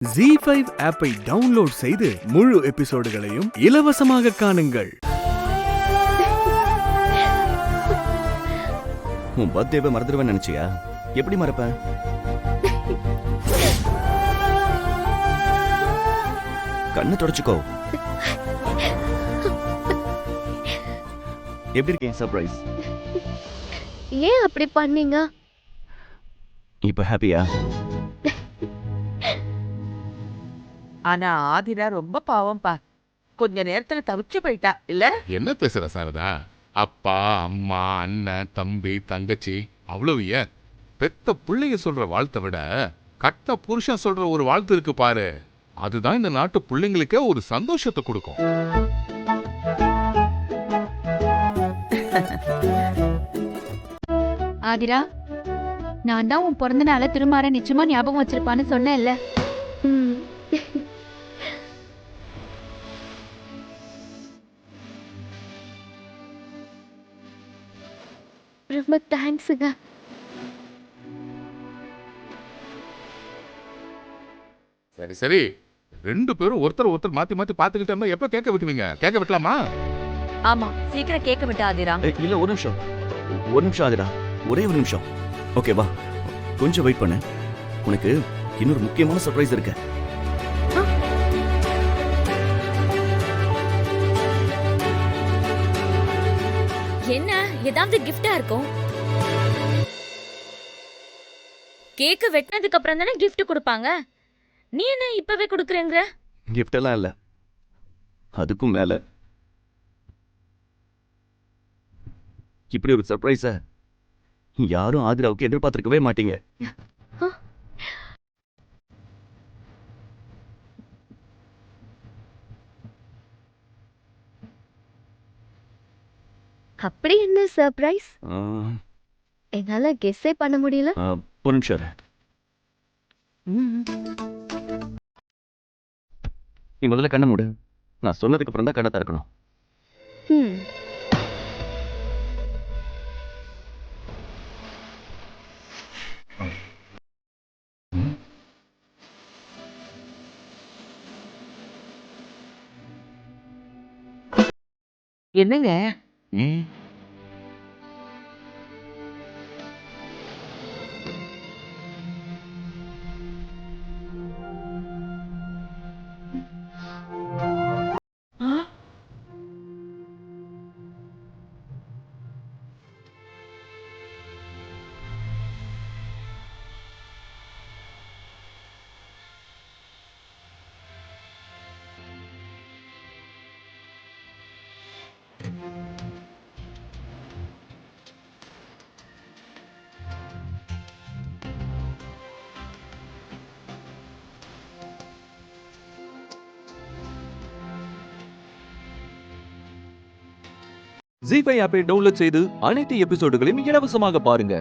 ZEE5 ஆப்பை download செய்து முழு எபிசோடுகளையும் இலவசமாக காணுங்கள். உன் பர்த்டேவை மறந்துடுவேன் நினைச்சியா? எப்படி மறப்ப? கண்ணை தொடச்சுக்கோ. எப்படி இருக்கேன் சர்ப்ரைஸ்? ஏன் அப்படி பண்ணீங்க? இப்ப ஹாப்பியா? ஆனா ஆதிரா ரொம்ப பாவம்பா. கொஞ்ச நேரத்துல தவிச்சு போயிட்டா இல்ல? என்ன பேசுற சாரதா? அப்பா அம்மா அண்ணன் தம்பி தங்கச்சி அவ்வளவு ஏன் பெத்த பிள்ளைங்க சொல்ற வாழ்த்தை விட கட்ட புருஷன் சொல்ற ஒரு வாழ்த்து இருக்கு பாரு, அதுதான் இந்த நாட்டு பிள்ளைங்களுக்கே ஒரு சந்தோஷத்தை கொடுக்கும். ஆதிரா, நான் தான் உன் பிறந்த நாள திருமாற நிச்சயமா ஞாபகம் வச்சிருப்பான்னு சொன்னேன்ல. ரொம்ப தேங்க்ஸுங்க. சரி சரி, ரெண்டு பேரும் ஒருத்தர் ஒருத்தர் மாத்தி மாத்தி பாத்துக்கிட்டோம்னா எப்ப கேட்க விட்டுவீங்க? கேட்க விட்டலாமா? ஆமா, சீக்கிரம் கேட்க விட்டு ஆதிரா. இல்ல ஒரு நிமிஷம் ஆதிரா, ஒரே ஒரு நிமிஷம். ஓகே வா, கொஞ்சம் வெயிட் பண்ணு. உனக்கு இன்னொரு முக்கியமான சர்ப்ரைஸ் இருக்கு. என்ன, ஏதாவது கிஃப்டா இருக்கும்? கேக்கு வெட்டினதுக்கு அப்புறம் தானே கிஃப்ட் கொடுப்பாங்க. நீ என்ன இப்பவே கொடுக்குறேங்கிற? கிஃப்ட் எல்லாம் இல்ல, அதுக்கும் மேல இப்படி ஒரு சர்ப்ரைஸ யாரும் ஆதிராவுக்கு எதிர்பார்த்திருக்கவே மாட்டீங்க. அப்படி என்ன சர்ப்ரைஸ்? ஆ, என்னால கெஸ்ஸே பண்ண முடியல. ஒரு நிமிஷம் இரு. நீ முதல்ல கண்ணை மூடு. நான் சொன்னதுக்கு அப்புறம் தான் கண்ணை திறக்கணும். ம். என்னங்க? ம், ZEE5 ஆப்பை டவுன்லோட் செய்து அனைத்து எபிசோடுகளையும் இலவசமாக பாருங்க.